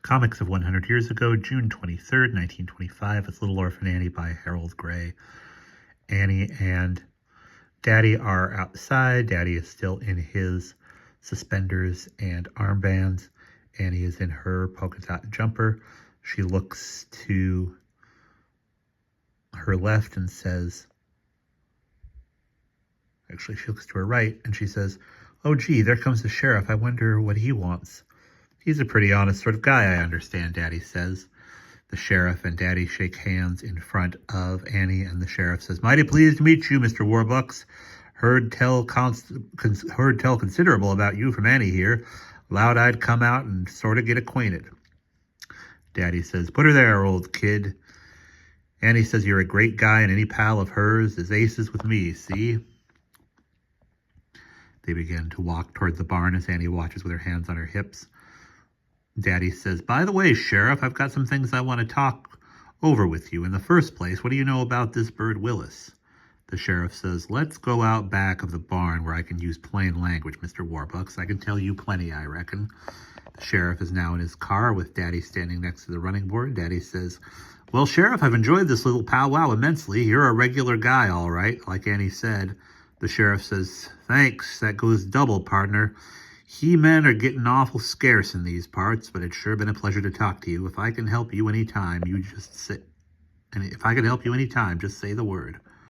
Comics of 100 Years Ago, June 23rd, 1925. It's Little Orphan Annie by Harold Gray. Annie and Daddy are outside. Daddy is still in his suspenders and armbands. Annie is in her polka dot jumper. She looks to her left and says, actually, she looks to her right and she says, "Oh, gee, there comes the sheriff. I wonder what he wants." "He's a pretty honest sort of guy, I understand," Daddy says. The sheriff and Daddy shake hands in front of Annie, and the sheriff says, "Mighty pleased to meet you, Mr. Warbucks. Heard tell considerable about you from Annie here. Allowed I'd come out and sort of get acquainted." Daddy says, "Put her there, old kid." Annie says, "You're a great guy, and any pal of hers is aces with me, see?" They begin to walk toward the barn as Annie watches with her hands on her hips. Daddy says, "By the way, Sheriff, I've got some things I want to talk over with you. In the first place, what do you know about this bird Willis?" The sheriff says, "Let's go out back of the barn where I can use plain language, Mr. Warbucks. I can tell you plenty, I reckon." The sheriff is now in his car with Daddy standing next to the running board. Daddy says, "Well, Sheriff, I've enjoyed this little powwow immensely. You're a regular guy, all right, like Annie said." The sheriff says, "Thanks, that goes double, partner. He-men are getting awful scarce in these parts, but it's sure been a pleasure to talk to you. If I can help you any time, just say the word."